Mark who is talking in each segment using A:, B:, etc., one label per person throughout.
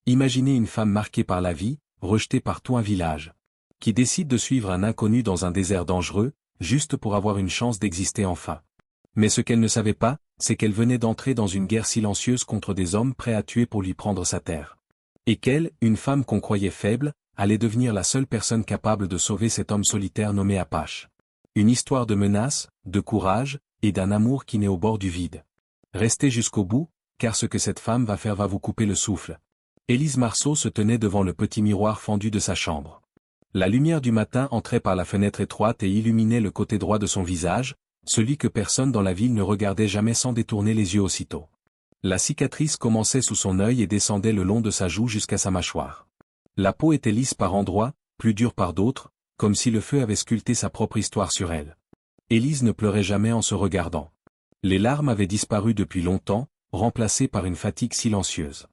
A: Imaginez une femme marquée par la vie, rejetée par tout un village, qui décide de suivre un inconnu dans un désert dangereux, juste pour avoir une chance d'exister enfin. Mais ce qu'elle ne savait pas, c'est qu'elle venait d'entrer dans une guerre silencieuse contre des hommes prêts à tuer pour lui prendre sa terre. Et qu'elle, une femme qu'on croyait faible, allait devenir la seule personne capable de sauver cet homme solitaire nommé Apache. Une histoire de menace, de courage, et d'un amour qui naît au bord du vide. Restez jusqu'au bout, car ce que cette femme va faire va vous couper le souffle. Élise Marceau se tenait devant le petit miroir fendu de sa chambre. La lumière du matin entrait par la fenêtre étroite et illuminait le côté droit de son visage, celui que personne dans la ville ne regardait jamais sans détourner les yeux aussitôt. La cicatrice commençait sous son œil et descendait le long de sa joue jusqu'à sa mâchoire. La peau était lisse par endroits, plus dure par d'autres, comme si le feu avait sculpté sa propre histoire sur elle. Élise ne pleurait jamais en se regardant. Les larmes avaient disparu depuis longtemps, remplacées par une fatigue silencieuse.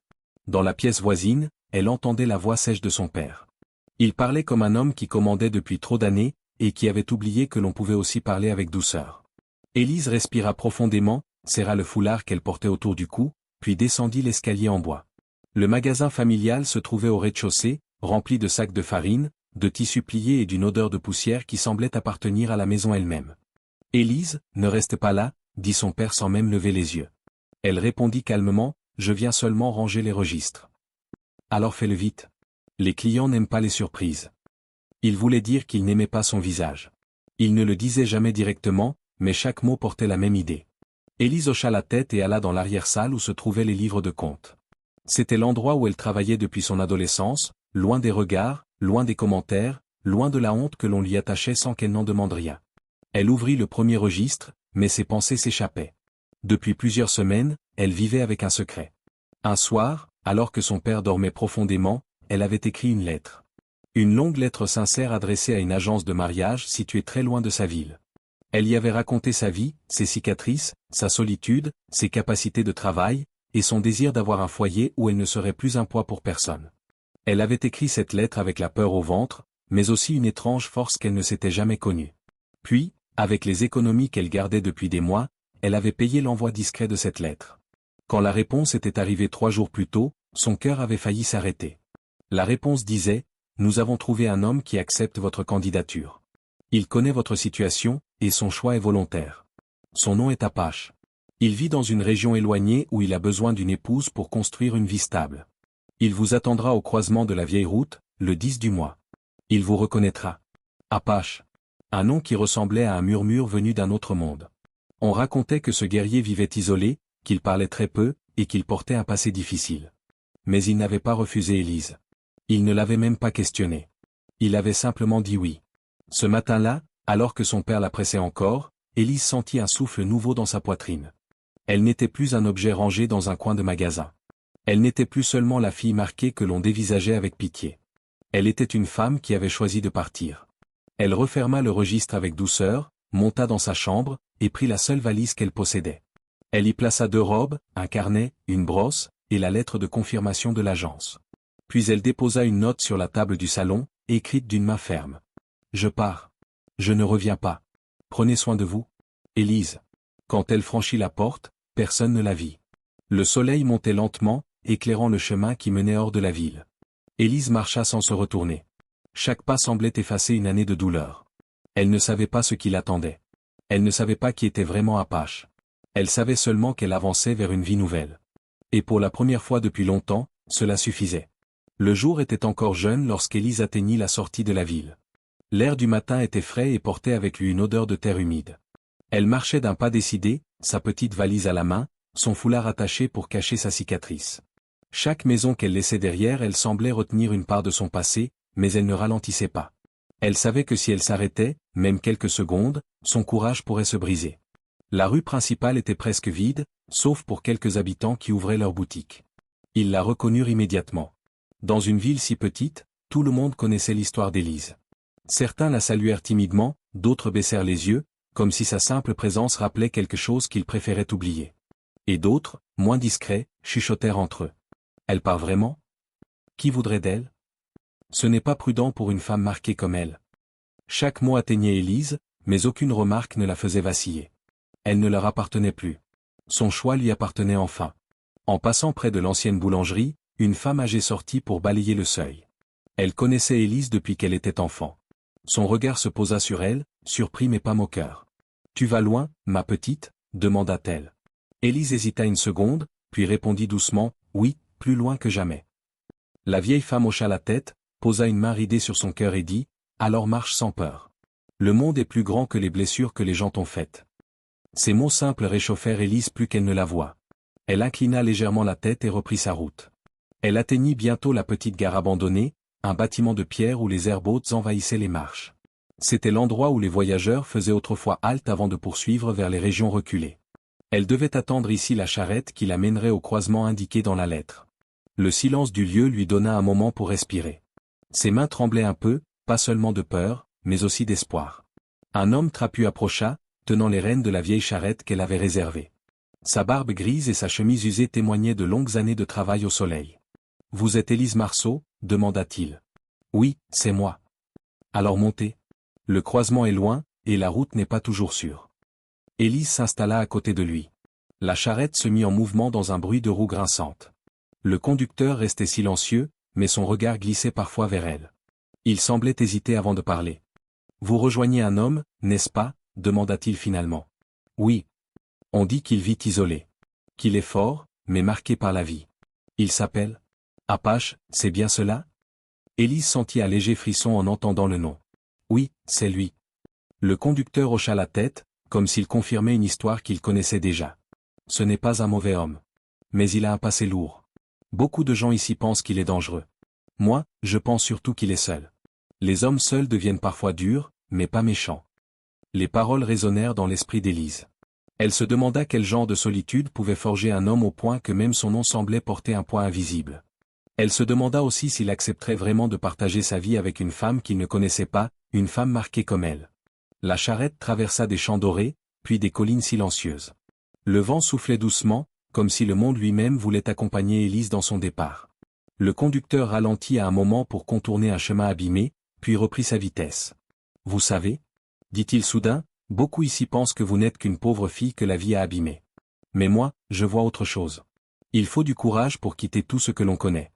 A: Dans la pièce voisine, elle entendait la voix sèche de son père. Il parlait comme un homme qui commandait depuis trop d'années, et qui avait oublié que l'on pouvait aussi parler avec douceur. Élise respira profondément, serra le foulard qu'elle portait autour du cou, puis descendit l'escalier en bois. Le magasin familial se trouvait au rez-de-chaussée, rempli de sacs de farine, de tissus pliés et d'une odeur de poussière qui semblait appartenir à la maison elle-même. « Élise, ne reste pas là », dit son père sans même lever les yeux. Elle répondit calmement, « Je viens seulement ranger les registres. » « Alors fais-le vite. Les clients n'aiment pas les surprises. » Il voulait dire qu'il n'aimait pas son visage. Il ne le disait jamais directement, mais chaque mot portait la même idée. Élise hocha la tête et alla dans l'arrière-salle où se trouvaient les livres de comptes. C'était l'endroit où elle travaillait depuis son adolescence, loin des regards, loin des commentaires, loin de la honte que l'on lui attachait sans qu'elle n'en demande rien. Elle ouvrit le premier registre, mais ses pensées s'échappaient. Depuis plusieurs semaines, elle vivait avec un secret. Un soir, alors que son père dormait profondément, elle avait écrit une lettre. Une longue lettre sincère adressée à une agence de mariage située très loin de sa ville. Elle y avait raconté sa vie, ses cicatrices, sa solitude, ses capacités de travail, et son désir d'avoir un foyer où elle ne serait plus un poids pour personne. Elle avait écrit cette lettre avec la peur au ventre, mais aussi une étrange force qu'elle ne s'était jamais connue. Puis, avec les économies qu'elle gardait depuis des mois, elle avait payé l'envoi discret de cette lettre. Quand la réponse était arrivée 3 jours plus tôt, son cœur avait failli s'arrêter. La réponse disait « Nous avons trouvé un homme qui accepte votre candidature. Il connaît votre situation, et son choix est volontaire. Son nom est Apache. Il vit dans une région éloignée où il a besoin d'une épouse pour construire une vie stable. Il vous attendra au croisement de la vieille route, le 10 du mois. Il vous reconnaîtra. Apache. » Un nom qui ressemblait à un murmure venu d'un autre monde. On racontait que ce guerrier vivait isolé, qu'il parlait très peu, et qu'il portait un passé difficile. Mais il n'avait pas refusé Élise. Il ne l'avait même pas questionnée. Il avait simplement dit oui. Ce matin-là, alors que son père la pressait encore, Élise sentit un souffle nouveau dans sa poitrine. Elle n'était plus un objet rangé dans un coin de magasin. Elle n'était plus seulement la fille marquée que l'on dévisageait avec pitié. Elle était une femme qui avait choisi de partir. Elle referma le registre avec douceur, monta dans sa chambre, et prit la seule valise qu'elle possédait. Elle y plaça 2 robes, un carnet, une brosse, et la lettre de confirmation de l'agence. Puis elle déposa une note sur la table du salon, écrite d'une main ferme. « Je pars. Je ne reviens pas. Prenez soin de vous. Élise. » Quand elle franchit la porte, personne ne la vit. Le soleil montait lentement, éclairant le chemin qui menait hors de la ville. Élise marcha sans se retourner. Chaque pas semblait effacer une année de douleur. Elle ne savait pas ce qui l'attendait. Elle ne savait pas qui était vraiment Apache. Elle savait seulement qu'elle avançait vers une vie nouvelle. Et pour la première fois depuis longtemps, cela suffisait. Le jour était encore jeune lorsqu'Élise atteignit la sortie de la ville. L'air du matin était frais et portait avec lui une odeur de terre humide. Elle marchait d'un pas décidé, sa petite valise à la main, son foulard attaché pour cacher sa cicatrice. Chaque maison qu'elle laissait derrière elle semblait retenir une part de son passé, mais elle ne ralentissait pas. Elle savait que si elle s'arrêtait, même quelques secondes, son courage pourrait se briser. La rue principale était presque vide, sauf pour quelques habitants qui ouvraient leurs boutiques. Ils la reconnurent immédiatement. Dans une ville si petite, tout le monde connaissait l'histoire d'Élise. Certains la saluèrent timidement, d'autres baissèrent les yeux, comme si sa simple présence rappelait quelque chose qu'ils préféraient oublier. Et d'autres, moins discrets, chuchotèrent entre eux. « Elle part vraiment ? Qui voudrait d'elle ? Ce n'est pas prudent pour une femme marquée comme elle. » Chaque mot atteignait Élise, mais aucune remarque ne la faisait vaciller. Elle ne leur appartenait plus. Son choix lui appartenait enfin. En passant près de l'ancienne boulangerie, Une femme âgée sortit pour balayer le seuil. Elle connaissait Élise depuis qu'elle était enfant. Son regard se posa sur elle, surpris mais pas moqueur. « Tu vas loin, ma petite ?» demanda-t-elle. Élise hésita une seconde, puis répondit doucement, « Oui, plus loin que jamais. » La vieille femme hocha la tête, posa une main ridée sur son cœur et dit, « Alors marche sans peur. Le monde est plus grand que les blessures que les gens t'ont faites. » Ces mots simples réchauffèrent Élise plus qu'elle ne l'avoua. Elle inclina légèrement la tête et reprit sa route. Elle atteignit bientôt la petite gare abandonnée, un bâtiment de pierre où les herbes hautes envahissaient les marches. C'était l'endroit où les voyageurs faisaient autrefois halte avant de poursuivre vers les régions reculées. Elle devait attendre ici la charrette qui la mènerait au croisement indiqué dans la lettre. Le silence du lieu lui donna un moment pour respirer. Ses mains tremblaient un peu, pas seulement de peur, mais aussi d'espoir. Un homme trapu approcha, tenant les rênes de la vieille charrette qu'elle avait réservée. Sa barbe grise et sa chemise usée témoignaient de longues années de travail au soleil. « Vous êtes Élise Marceau ?» demanda-t-il. « Oui, c'est moi. »« Alors montez. Le croisement est loin, et la route n'est pas toujours sûre. » Élise s'installa à côté de lui. La charrette se mit en mouvement dans un bruit de roues grinçantes. Le conducteur restait silencieux, mais son regard glissait parfois vers elle. Il semblait hésiter avant de parler. « Vous rejoignez un homme, n'est-ce pas ?» demanda-t-il finalement. « Oui. On dit qu'il vit isolé. Qu'il est fort, mais marqué par la vie. Il s'appelle Apache, c'est bien cela ?» Élise sentit un léger frisson en entendant le nom. « Oui, c'est lui. » Le conducteur hocha la tête, comme s'il confirmait une histoire qu'il connaissait déjà. « Ce n'est pas un mauvais homme. Mais il a un passé lourd. Beaucoup de gens ici pensent qu'il est dangereux. Moi, je pense surtout qu'il est seul. Les hommes seuls deviennent parfois durs, mais pas méchants. » Les paroles résonnèrent dans l'esprit d'Élise. Elle se demanda quel genre de solitude pouvait forger un homme au point que même son nom semblait porter un poids invisible. Elle se demanda aussi s'il accepterait vraiment de partager sa vie avec une femme qu'il ne connaissait pas, une femme marquée comme elle. La charrette traversa des champs dorés, puis des collines silencieuses. Le vent soufflait doucement, comme si le monde lui-même voulait accompagner Élise dans son départ. Le conducteur ralentit à un moment pour contourner un chemin abîmé, puis reprit sa vitesse. « Vous savez ?» dit-il soudain, « beaucoup ici pensent que vous n'êtes qu'une pauvre fille que la vie a abîmée. Mais moi, je vois autre chose. Il faut du courage pour quitter tout ce que l'on connaît. »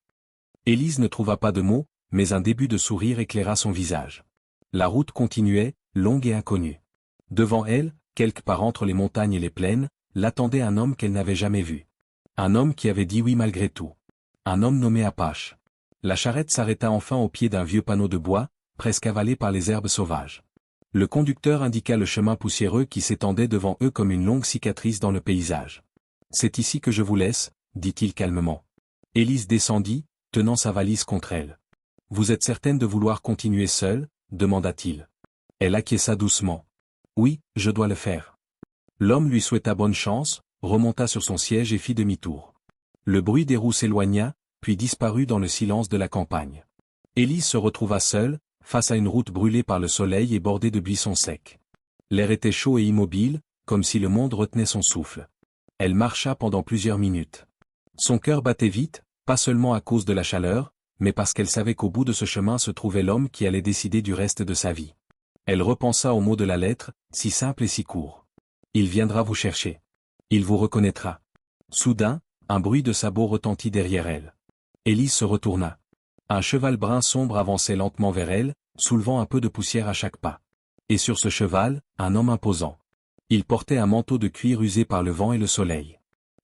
A: Élise ne trouva pas de mots, mais un début de sourire éclaira son visage. La route continuait, longue et inconnue. Devant elle, quelque part entre les montagnes et les plaines, l'attendait un homme qu'elle n'avait jamais vu. Un homme qui avait dit oui malgré tout. Un homme nommé Apache. La charrette s'arrêta enfin au pied d'un vieux panneau de bois, presque avalé par les herbes sauvages. Le conducteur indiqua le chemin poussiéreux qui s'étendait devant eux comme une longue cicatrice dans le paysage. « C'est ici que je vous laisse, » dit-il calmement. Élise descendit, tenant sa valise contre elle. « Vous êtes certaine de vouloir continuer seule ?» demanda-t-il. Elle acquiesça doucement. « Oui, je dois le faire. » L'homme lui souhaita bonne chance, remonta sur son siège et fit demi-tour. Le bruit des roues s'éloigna, puis disparut dans le silence de la campagne. Élise se retrouva seule, face à une route brûlée par le soleil et bordée de buissons secs. L'air était chaud et immobile, comme si le monde retenait son souffle. Elle marcha pendant plusieurs minutes. Son cœur battait vite, pas seulement à cause de la chaleur, mais parce qu'elle savait qu'au bout de ce chemin se trouvait l'homme qui allait décider du reste de sa vie. Elle repensa aux mots de la lettre, si simple et si court. « Il viendra vous chercher. Il vous reconnaîtra. » Soudain, un bruit de sabots retentit derrière elle. Élise se retourna. Un cheval brun sombre avançait lentement vers elle, soulevant un peu de poussière à chaque pas. Et sur ce cheval, un homme imposant. Il portait un manteau de cuir usé par le vent et le soleil.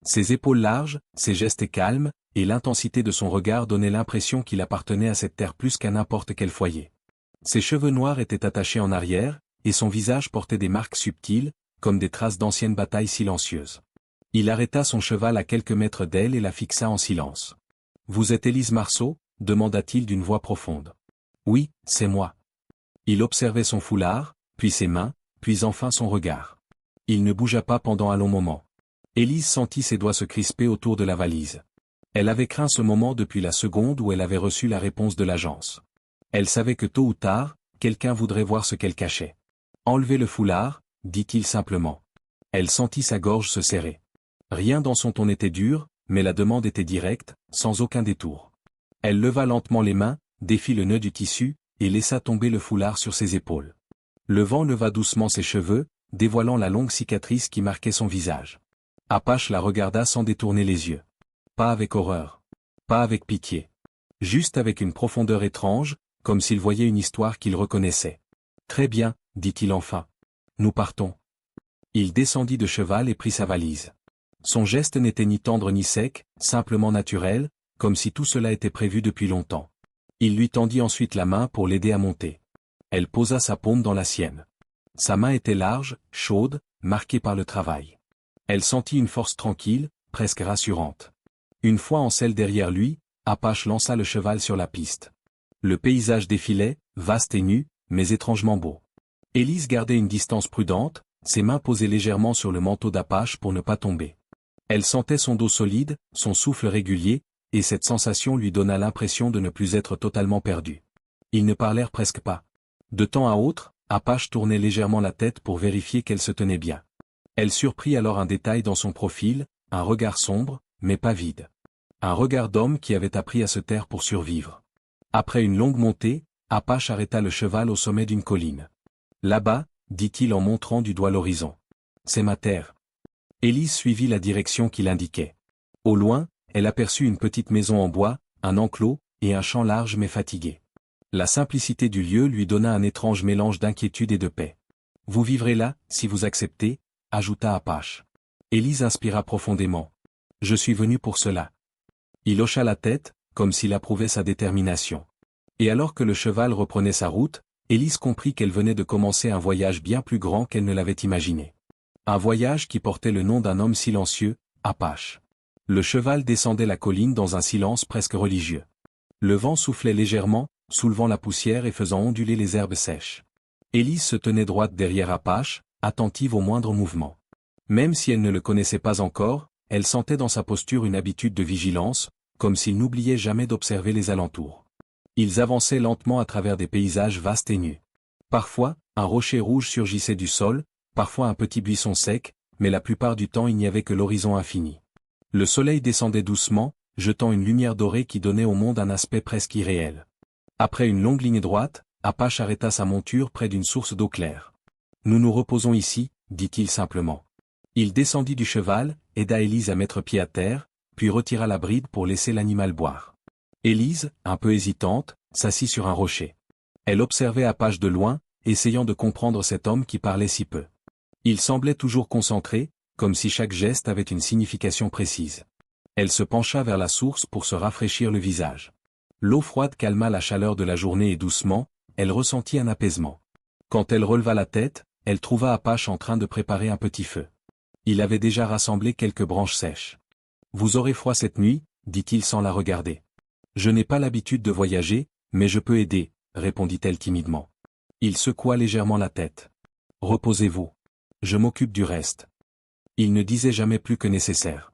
A: Ses épaules larges, ses gestes calmes, et l'intensité de son regard donnaient l'impression qu'il appartenait à cette terre plus qu'à n'importe quel foyer. Ses cheveux noirs étaient attachés en arrière, et son visage portait des marques subtiles, comme des traces d'anciennes batailles silencieuses. Il arrêta son cheval à quelques mètres d'elle et la fixa en silence. « Vous êtes Élise Marceau ?» demanda-t-il d'une voix profonde. « Oui, c'est moi. » Il observait son foulard, puis ses mains, puis enfin son regard. Il ne bougea pas pendant un long moment. Élise sentit ses doigts se crisper autour de la valise. Elle avait craint ce moment depuis la seconde où elle avait reçu la réponse de l'agence. Elle savait que tôt ou tard, quelqu'un voudrait voir ce qu'elle cachait. « Enlevez le foulard », dit-il simplement. Elle sentit sa gorge se serrer. Rien dans son ton n'était dur, mais la demande était directe, sans aucun détour. Elle leva lentement les mains, défit le nœud du tissu, et laissa tomber le foulard sur ses épaules. Le vent leva doucement ses cheveux, dévoilant la longue cicatrice qui marquait son visage. Apache la regarda sans détourner les yeux. Pas avec horreur. Pas avec pitié. Juste avec une profondeur étrange, comme s'il voyait une histoire qu'il reconnaissait. Très bien, dit-il enfin. Nous partons. Il descendit de cheval et prit sa valise. Son geste n'était ni tendre ni sec, simplement naturel, comme si tout cela était prévu depuis longtemps. Il lui tendit ensuite la main pour l'aider à monter. Elle posa sa paume dans la sienne. Sa main était large, chaude, marquée par le travail. Elle sentit une force tranquille, presque rassurante. Une fois en selle derrière lui, Apache lança le cheval sur la piste. Le paysage défilait, vaste et nu, mais étrangement beau. Élise gardait une distance prudente, ses mains posées légèrement sur le manteau d'Apache pour ne pas tomber. Elle sentait son dos solide, son souffle régulier, et cette sensation lui donna l'impression de ne plus être totalement perdu. Ils ne parlèrent presque pas. De temps à autre, Apache tournait légèrement la tête pour vérifier qu'elle se tenait bien. Elle surprit alors un détail dans son profil, un regard sombre, mais pas vide. Un regard d'homme qui avait appris à se taire pour survivre. Après une longue montée, Apache arrêta le cheval au sommet d'une colline. Là-bas, dit-il en montrant du doigt l'horizon. C'est ma terre. Élise suivit la direction qu'il indiquait. Au loin, elle aperçut une petite maison en bois, un enclos, et un champ large mais fatigué. La simplicité du lieu lui donna un étrange mélange d'inquiétude et de paix. Vous vivrez là, si vous acceptez, ajouta Apache. Élise inspira profondément. Je suis venu pour cela. Il hocha la tête, comme s'il approuvait sa détermination. Et alors que le cheval reprenait sa route, Élise comprit qu'elle venait de commencer un voyage bien plus grand qu'elle ne l'avait imaginé. Un voyage qui portait le nom d'un homme silencieux, Apache. Le cheval descendait la colline dans un silence presque religieux. Le vent soufflait légèrement, soulevant la poussière et faisant onduler les herbes sèches. Élise se tenait droite derrière Apache, attentive aux moindres mouvements. Même si elle ne le connaissait pas encore, elle sentait dans sa posture une habitude de vigilance, comme s'il n'oubliait jamais d'observer les alentours. Ils avançaient lentement à travers des paysages vastes et nus. Parfois, un rocher rouge surgissait du sol, parfois un petit buisson sec, mais la plupart du temps il n'y avait que l'horizon infini. Le soleil descendait doucement, jetant une lumière dorée qui donnait au monde un aspect presque irréel. Après une longue ligne droite, Apache arrêta sa monture près d'une source d'eau claire. Nous nous reposons ici, dit-il simplement. Il descendit du cheval, aida Élise à mettre pied à terre, puis retira la bride pour laisser l'animal boire. Élise, un peu hésitante, s'assit sur un rocher. Elle observait Apache de loin, essayant de comprendre cet homme qui parlait si peu. Il semblait toujours concentré, comme si chaque geste avait une signification précise. Elle se pencha vers la source pour se rafraîchir le visage. L'eau froide calma la chaleur de la journée et doucement, elle ressentit un apaisement. Quand elle releva la tête, elle trouva Apache en train de préparer un petit feu. Il avait déjà rassemblé quelques branches sèches. « Vous aurez froid cette nuit » dit-il sans la regarder. « Je n'ai pas l'habitude de voyager, mais je peux aider » répondit-elle timidement. Il secoua légèrement la tête. « Reposez-vous. Je m'occupe du reste. » Il ne disait jamais plus que nécessaire.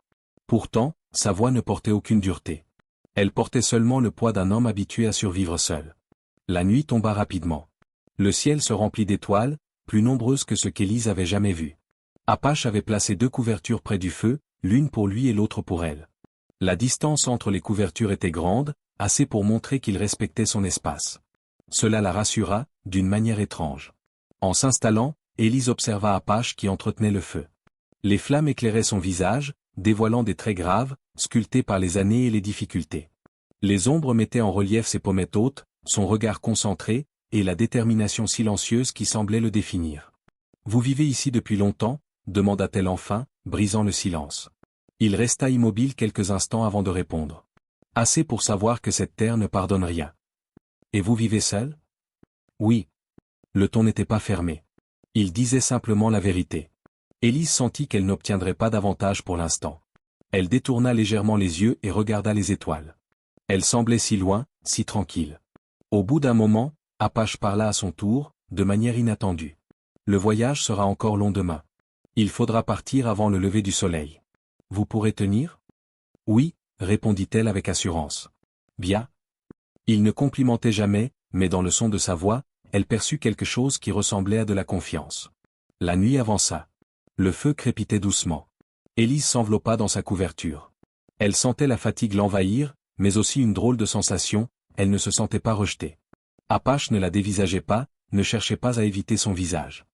A: Pourtant, sa voix ne portait aucune dureté. Elle portait seulement le poids d'un homme habitué à survivre seul. La nuit tomba rapidement. Le ciel se remplit d'étoiles, plus nombreuses que ce qu'Élise avait jamais vu. Apache avait placé 2 couvertures près du feu, l'une pour lui et l'autre pour elle. La distance entre les couvertures était grande, assez pour montrer qu'il respectait son espace. Cela la rassura, d'une manière étrange. En s'installant, Élise observa Apache qui entretenait le feu. Les flammes éclairaient son visage, dévoilant des traits graves, sculptés par les années et les difficultés. Les ombres mettaient en relief ses pommettes hautes, son regard concentré, et la détermination silencieuse qui semblait le définir. « Vous vivez ici depuis longtemps » demanda-t-elle enfin, brisant le silence. Il resta immobile quelques instants avant de répondre. « Assez pour savoir que cette terre ne pardonne rien. »« Et vous vivez seul ?»« Oui. » Le ton n'était pas fermé. Il disait simplement la vérité. Élise sentit qu'elle n'obtiendrait pas davantage pour l'instant. Elle détourna légèrement les yeux et regarda les étoiles. Elle semblait si loin, si tranquille. Au bout d'un moment, Apache parla à son tour, de manière inattendue. « Le voyage sera encore long demain. Il faudra partir avant le lever du soleil. Vous pourrez tenir ?»« Oui, » répondit-elle avec assurance. « Bien. » Il ne complimentait jamais, mais dans le son de sa voix, elle perçut quelque chose qui ressemblait à de la confiance. La nuit avança. Le feu crépitait doucement. Élise s'enveloppa dans sa couverture. Elle sentait la fatigue l'envahir, mais aussi une drôle de sensation, elle ne se sentait pas rejetée. Apache ne la dévisageait pas, ne cherchait pas à éviter son visage.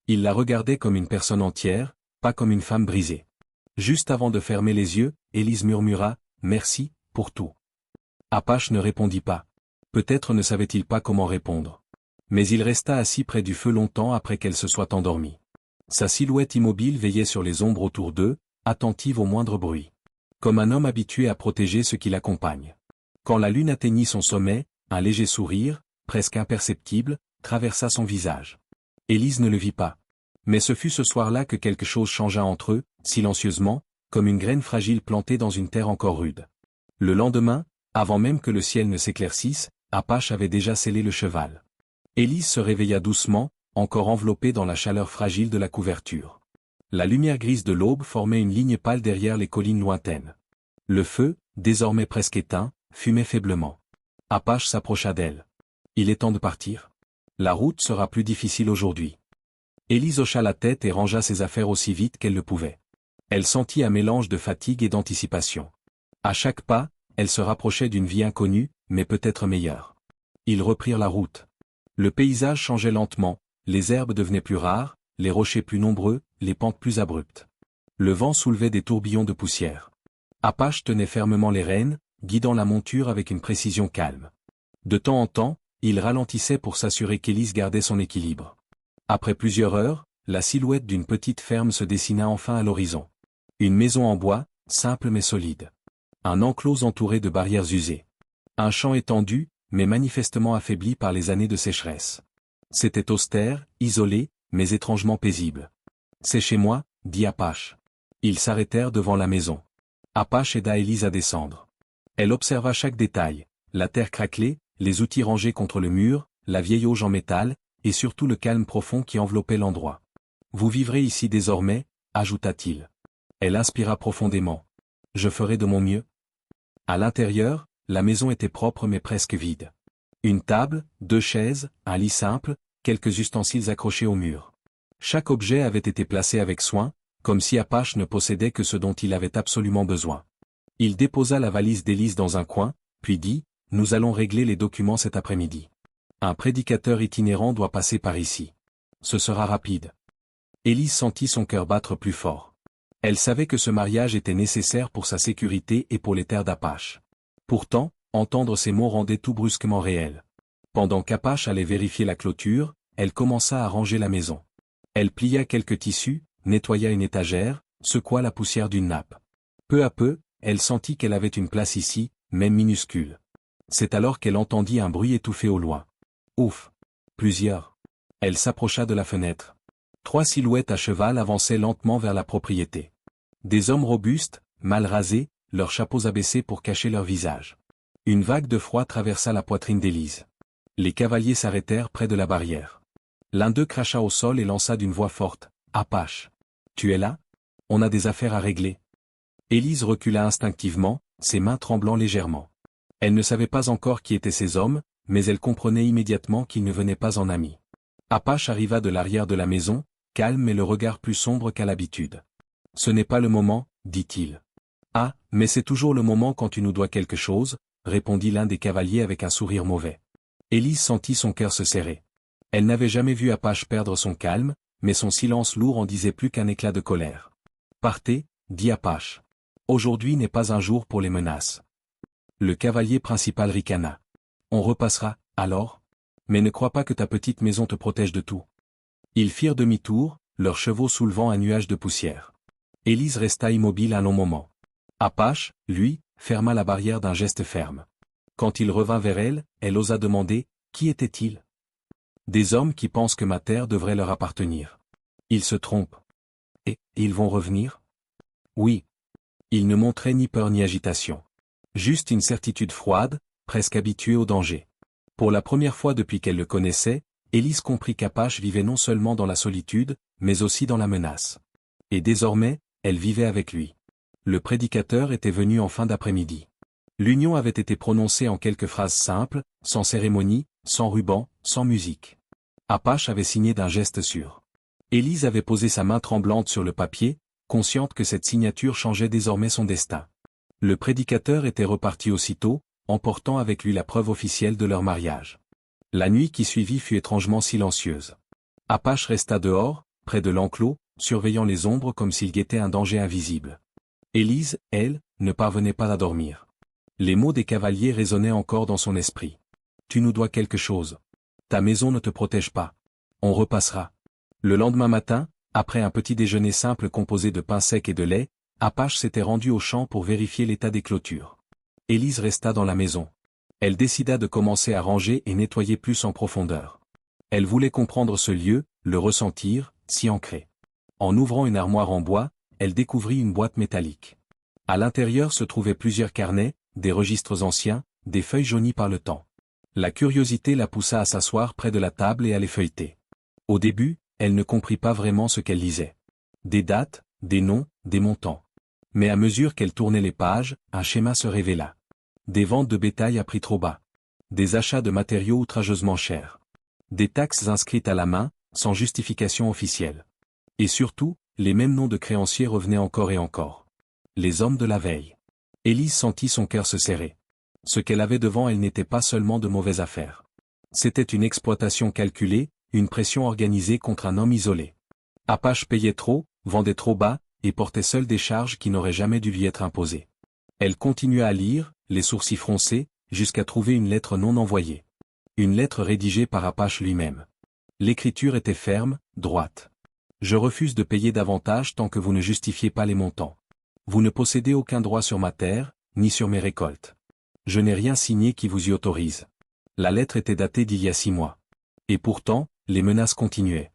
A: Il la regardait comme une personne entière, pas comme une femme brisée. Juste avant de fermer les yeux, Élise murmura « Merci, pour tout. » Apache ne répondit pas. Peut-être ne savait-il pas comment répondre. Mais il resta assis près du feu longtemps après qu'elle se soit endormie. Sa silhouette immobile veillait sur les ombres autour d'eux, attentive au moindre bruit. Comme un homme habitué à protéger ceux qui l'accompagnent. Quand la lune atteignit son sommet, un léger sourire, presque imperceptible, traversa son visage. Élise ne le vit pas. Mais ce fut ce soir-là que quelque chose changea entre eux, silencieusement, comme une graine fragile plantée dans une terre encore rude. Le lendemain, avant même que le ciel ne s'éclaircisse, Apache avait déjà scellé le cheval. Élise se réveilla doucement, encore enveloppée dans la chaleur fragile de la couverture. La lumière grise de l'aube formait une ligne pâle derrière les collines lointaines. Le feu, désormais presque éteint, fumait faiblement. Apache s'approcha d'elle. « Il est temps de partir. La route sera plus difficile aujourd'hui. » Élise hocha la tête et rangea ses affaires aussi vite qu'elle le pouvait. Elle sentit un mélange de fatigue et d'anticipation. À chaque pas, elle se rapprochait d'une vie inconnue, mais peut-être meilleure. Ils reprirent la route. Le paysage changeait lentement, les herbes devenaient plus rares, les rochers plus nombreux, les pentes plus abruptes. Le vent soulevait des tourbillons de poussière. Apache tenait fermement les rênes, guidant la monture avec une précision calme. De temps en temps, il ralentissait pour s'assurer qu'Élise gardait son équilibre. Après plusieurs heures, la silhouette d'une petite ferme se dessina enfin à l'horizon. Une maison en bois, simple mais solide. Un enclos entouré de barrières usées. Un champ étendu, mais manifestement affaibli par les années de sécheresse. C'était austère, isolé, mais étrangement paisible. « C'est chez moi, » dit Apache. Ils s'arrêtèrent devant la maison. Apache aida Élise à descendre. Elle observa chaque détail, la terre craquelée, les outils rangés contre le mur, la vieille auge en métal, et surtout le calme profond qui enveloppait l'endroit. « Vous vivrez ici désormais, » ajouta-t-il. Elle inspira profondément. « Je ferai de mon mieux. » À l'intérieur, la maison était propre mais presque vide. Une table, 2 chaises, un lit simple, quelques ustensiles accrochés au mur. Chaque objet avait été placé avec soin, comme si Apache ne possédait que ce dont il avait absolument besoin. Il déposa la valise d'Élise dans un coin, puis dit, « Nous allons régler les documents cet après-midi. Un prédicateur itinérant doit passer par ici. Ce sera rapide. » Élise sentit son cœur battre plus fort. Elle savait que ce mariage était nécessaire pour sa sécurité et pour les terres d'Apache. Pourtant, entendre ces mots rendait tout brusquement réel. Pendant qu'Apache allait vérifier la clôture, elle commença à ranger la maison. Elle plia quelques tissus, nettoya une étagère, secoua la poussière d'une nappe. Peu à peu, elle sentit qu'elle avait une place ici, même minuscule. C'est alors qu'elle entendit un bruit étouffé au loin. Ouf! Plusieurs. Elle s'approcha de la fenêtre. 3 silhouettes à cheval avançaient lentement vers la propriété. Des hommes robustes, mal rasés, leurs chapeaux abaissés pour cacher leur visage. Une vague de froid traversa la poitrine d'Élise. Les cavaliers s'arrêtèrent près de la barrière. L'un d'eux cracha au sol et lança d'une voix forte, « Apache! Tu es là? On a des affaires à régler. » Élise recula instinctivement, ses mains tremblant légèrement. Elle ne savait pas encore qui étaient ces hommes, mais elle comprenait immédiatement qu'ils ne venaient pas en amis. Apache arriva de l'arrière de la maison, calme et le regard plus sombre qu'à l'habitude. « Ce n'est pas le moment, » dit-il. « Ah, mais c'est toujours le moment quand tu nous dois quelque chose, » répondit l'un des cavaliers avec un sourire mauvais. Élise sentit son cœur se serrer. Elle n'avait jamais vu Apache perdre son calme, mais son silence lourd en disait plus qu'un éclat de colère. « Partez, » dit Apache. « Aujourd'hui n'est pas un jour pour les menaces. » Le cavalier principal ricana. « On repassera, alors ? Mais ne crois pas que ta petite maison te protège de tout. » Ils firent demi-tour, leurs chevaux soulevant un nuage de poussière. Élise resta immobile un long moment. Apache, lui, ferma la barrière d'un geste ferme. Quand il revint vers elle, elle osa demander, « Qui était-il » ? « Des hommes qui pensent que ma terre devrait leur appartenir. Ils se trompent. Et ils vont revenir ? Oui. Ils ne montraient ni peur ni agitation. Juste une certitude froide, presque habituée au danger. Pour la première fois depuis qu'elle le connaissait, Élise comprit qu'Apache vivait non seulement dans la solitude, mais aussi dans la menace. Et désormais, elle vivait avec lui. Le prédicateur était venu en fin d'après-midi. L'union avait été prononcée en quelques phrases simples, sans cérémonie, sans ruban, sans musique. Apache avait signé d'un geste sûr. Élise avait posé sa main tremblante sur le papier, consciente que cette signature changeait désormais son destin. Le prédicateur était reparti aussitôt, emportant avec lui la preuve officielle de leur mariage. La nuit qui suivit fut étrangement silencieuse. Apache resta dehors, près de l'enclos, surveillant les ombres comme s'il guettait un danger invisible. Élise, elle, ne parvenait pas à dormir. Les mots des cavaliers résonnaient encore dans son esprit. Tu nous dois quelque chose. Ta maison ne te protège pas. On repassera. Le lendemain matin, après un petit déjeuner simple composé de pain sec et de lait, Apache s'était rendu au champ pour vérifier l'état des clôtures. Élise resta dans la maison. Elle décida de commencer à ranger et nettoyer plus en profondeur. Elle voulait comprendre ce lieu, le ressentir, s'y ancrer. En ouvrant une armoire en bois, elle découvrit une boîte métallique. À l'intérieur se trouvaient plusieurs carnets, des registres anciens, des feuilles jaunies par le temps. La curiosité la poussa à s'asseoir près de la table et à les feuilleter. Au début, elle ne comprit pas vraiment ce qu'elle lisait. Des dates, des noms, des montants. Mais à mesure qu'elle tournait les pages, un schéma se révéla. Des ventes de bétail à prix trop bas. Des achats de matériaux outrageusement chers. Des taxes inscrites à la main, sans justification officielle. Et surtout, les mêmes noms de créanciers revenaient encore et encore. Les hommes de la veille. Élise sentit son cœur se serrer. Ce qu'elle avait devant elle n'était pas seulement de mauvaises affaires. C'était une exploitation calculée, une pression organisée contre un homme isolé. Apache payait trop, vendait trop bas, et portait seul des charges qui n'auraient jamais dû lui être imposées. Elle continua à lire, les sourcils froncés, jusqu'à trouver une lettre non envoyée. Une lettre rédigée par Apache lui-même. L'écriture était ferme, droite. Je refuse de payer davantage tant que vous ne justifiez pas les montants. Vous ne possédez aucun droit sur ma terre, ni sur mes récoltes. Je n'ai rien signé qui vous y autorise. La lettre était datée d'il y a 6 mois. Et pourtant, les menaces continuaient.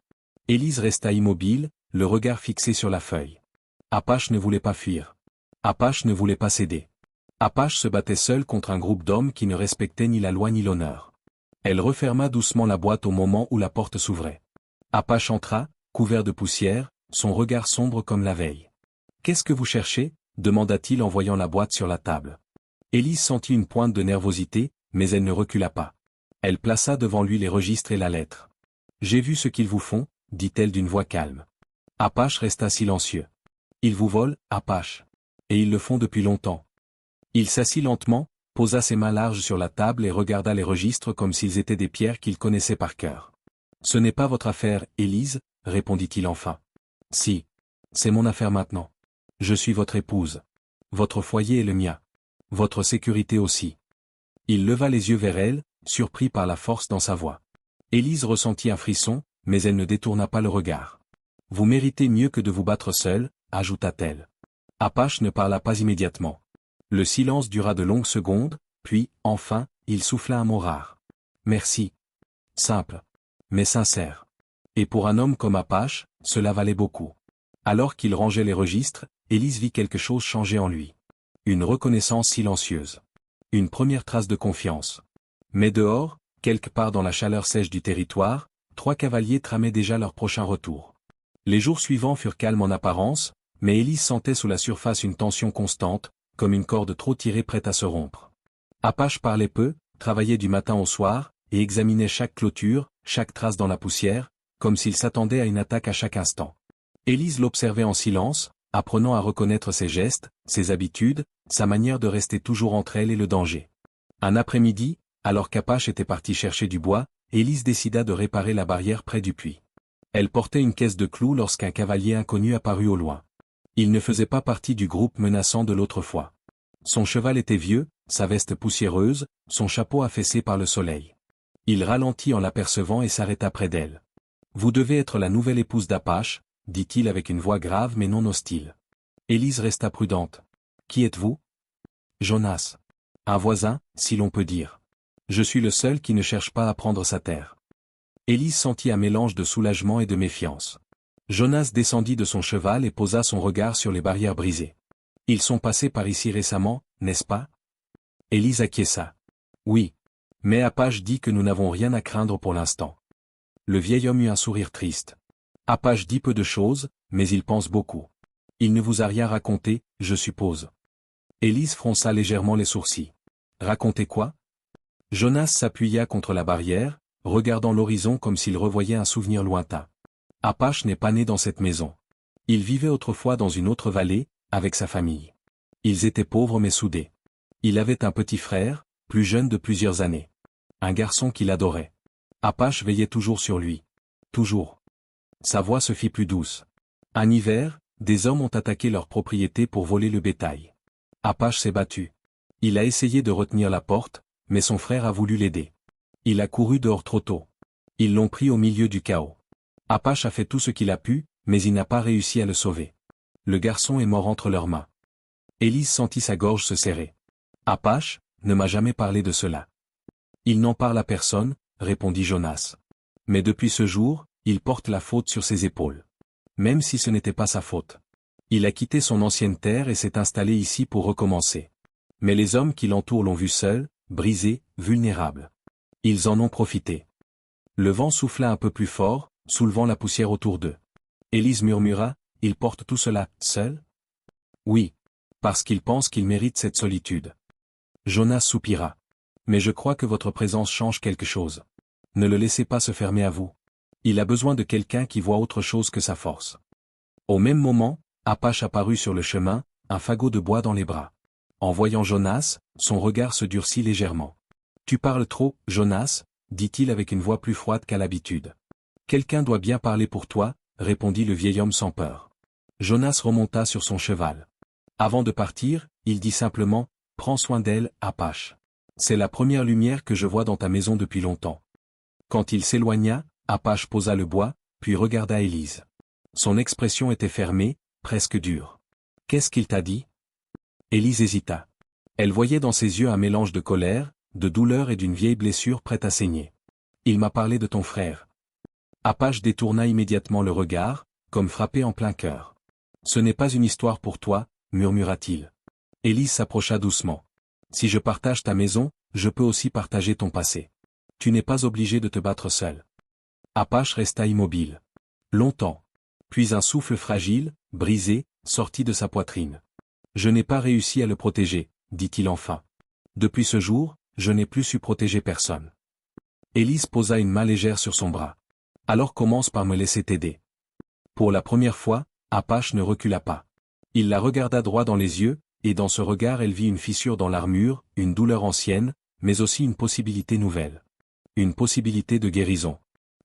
A: Élise resta immobile, le regard fixé sur la feuille. Apache ne voulait pas fuir. Apache ne voulait pas céder. Apache se battait seul contre un groupe d'hommes qui ne respectaient ni la loi ni l'honneur. Elle referma doucement la boîte au moment où la porte s'ouvrait. Apache entra, couvert de poussière, son regard sombre comme la veille. « Qu'est-ce que vous cherchez » demanda-t-il en voyant la boîte sur la table. Élise sentit une pointe de nervosité, mais elle ne recula pas. Elle plaça devant lui les registres et la lettre. « J'ai vu ce qu'ils vous font » dit-elle d'une voix calme. Apache resta silencieux. « Ils vous volent, Apache. Et ils le font depuis longtemps. » Il s'assit lentement, posa ses mains larges sur la table et regarda les registres comme s'ils étaient des pierres qu'il connaissait par cœur. « Ce n'est pas votre affaire, Élise, » répondit-il enfin. « Si. C'est mon affaire maintenant. Je suis votre épouse. Votre foyer est le mien. Votre sécurité aussi. » Il leva les yeux vers elle, surpris par la force dans sa voix. Élise ressentit un frisson, mais elle ne détourna pas le regard. « Vous méritez mieux que de vous battre seule, » ajouta-t-elle. Apache ne parla pas immédiatement. Le silence dura de longues secondes, puis, enfin, il souffla un mot rare. « Merci. » Simple. Mais sincère. Et pour un homme comme Apache, cela valait beaucoup. Alors qu'il rangeait les registres, Élise vit quelque chose changer en lui. Une reconnaissance silencieuse. Une première trace de confiance. Mais dehors, quelque part dans la chaleur sèche du territoire, 3 cavaliers tramaient déjà leur prochain retour. Les jours suivants furent calmes en apparence, mais Élise sentait sous la surface une tension constante, comme une corde trop tirée prête à se rompre. Apache parlait peu, travaillait du matin au soir, et examinait chaque clôture, chaque trace dans la poussière, comme s'il s'attendait à une attaque à chaque instant. Élise l'observait en silence, apprenant à reconnaître ses gestes, ses habitudes, sa manière de rester toujours entre elle et le danger. Un après-midi, alors qu'Apache était parti chercher du bois, Élise décida de réparer la barrière près du puits. Elle portait une caisse de clous lorsqu'un cavalier inconnu apparut au loin. Il ne faisait pas partie du groupe menaçant de l'autre fois. Son cheval était vieux, sa veste poussiéreuse, son chapeau affaissé par le soleil. Il ralentit en l'apercevant et s'arrêta près d'elle. « Vous devez être la nouvelle épouse d'Apache, » dit-il avec une voix grave mais non hostile. Élise resta prudente. « Qui êtes-vous » ? « Jonas. Un voisin, si l'on peut dire. Je suis le seul qui ne cherche pas à prendre sa terre. » Élise sentit un mélange de soulagement et de méfiance. Jonas descendit de son cheval et posa son regard sur les barrières brisées. « Ils sont passés par ici récemment, n'est-ce pas » Élise acquiesça. « Oui. Mais Apache dit que nous n'avons rien à craindre pour l'instant. » Le vieil homme eut un sourire triste. « Apache dit peu de choses, mais il pense beaucoup. Il ne vous a rien raconté, je suppose. » Élise fronça légèrement les sourcils. « Racontez quoi » Jonas s'appuya contre la barrière, regardant l'horizon comme s'il revoyait un souvenir lointain. Apache n'est pas né dans cette maison. Il vivait autrefois dans une autre vallée, avec sa famille. Ils étaient pauvres mais soudés. Il avait un petit frère, plus jeune de plusieurs années. Un garçon qu'il adorait. Apache veillait toujours sur lui. Toujours. Sa voix se fit plus douce. Un hiver, des hommes ont attaqué leur propriété pour voler le bétail. Apache s'est battu. Il a essayé de retenir la porte, mais son frère a voulu l'aider. Il a couru dehors trop tôt. Ils l'ont pris au milieu du chaos. Apache a fait tout ce qu'il a pu, mais il n'a pas réussi à le sauver. Le garçon est mort entre leurs mains. Élise sentit sa gorge se serrer. Apache ne m'a jamais parlé de cela. Il n'en parle à personne, répondit Jonas. Mais depuis ce jour, il porte la faute sur ses épaules. Même si ce n'était pas sa faute. Il a quitté son ancienne terre et s'est installé ici pour recommencer. Mais les hommes qui l'entourent l'ont vu seul, brisé, vulnérable. Ils en ont profité. Le vent souffla un peu plus fort, soulevant la poussière autour d'eux. Élise murmura, « Il porte tout cela, seul ?» Oui. Parce qu'il pense qu'il mérite cette solitude. Jonas soupira. « Mais je crois que votre présence change quelque chose. Ne le laissez pas se fermer à vous. Il a besoin de quelqu'un qui voit autre chose que sa force. » Au même moment, Apache apparut sur le chemin, un fagot de bois dans les bras. En voyant Jonas, son regard se durcit légèrement. « Tu parles trop, Jonas » dit-il avec une voix plus froide qu'à l'habitude. « Quelqu'un doit bien parler pour toi » répondit le vieil homme sans peur. Jonas remonta sur son cheval. Avant de partir, il dit simplement « Prends soin d'elle, Apache. C'est la première lumière que je vois dans ta maison depuis longtemps. » Quand il s'éloigna, Apache posa le bois, puis regarda Élise. Son expression était fermée, presque dure. « Qu'est-ce qu'il t'a dit » Élise hésita. Elle voyait dans ses yeux un mélange de colère, de douleur et d'une vieille blessure prête à saigner. « Il m'a parlé de ton frère. » Apache détourna immédiatement le regard, comme frappé en plein cœur. « Ce n'est pas une histoire pour toi, » murmura-t-il. Élise s'approcha doucement. « Si je partage ta maison, je peux aussi partager ton passé. Tu n'es pas obligé de te battre seul. » Apache resta immobile. Longtemps. Puis un souffle fragile, brisé, sortit de sa poitrine. « Je n'ai pas réussi à le protéger, » dit-il enfin. « Depuis ce jour, je n'ai plus su protéger personne. » Élise posa une main légère sur son bras. « Alors commence par me laisser t'aider. » Pour la première fois, Apache ne recula pas. Il la regarda droit dans les yeux, et dans ce regard elle vit une fissure dans l'armure, une douleur ancienne, mais aussi une possibilité nouvelle. Une possibilité de guérison.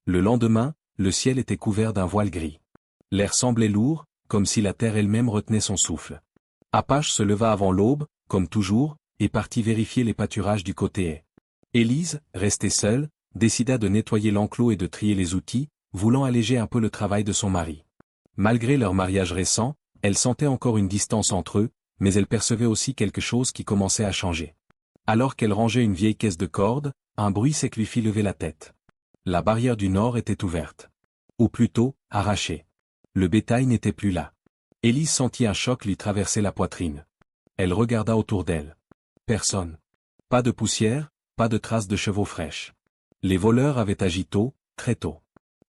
A: Le lendemain, le ciel était couvert d'un voile gris. L'air semblait lourd, comme si la terre elle-même retenait son souffle. Apache se leva avant l'aube, comme toujours, et partit vérifier les pâturages du côté haie. Élise, restée seule, décida de nettoyer l'enclos et de trier les outils, voulant alléger un peu le travail de son mari. Malgré leur mariage récent, elle sentait encore une distance entre eux, mais elle percevait aussi quelque chose qui commençait à changer. Alors qu'elle rangeait une vieille caisse de cordes, un bruit sec lui fit lever la tête. La barrière du nord était ouverte. Ou plutôt, arrachée. Le bétail n'était plus là. Élise sentit un choc lui traverser la poitrine. Elle regarda autour d'elle. Personne. Pas de poussière, pas de traces de chevaux fraîches. Les voleurs avaient agi tôt, très tôt.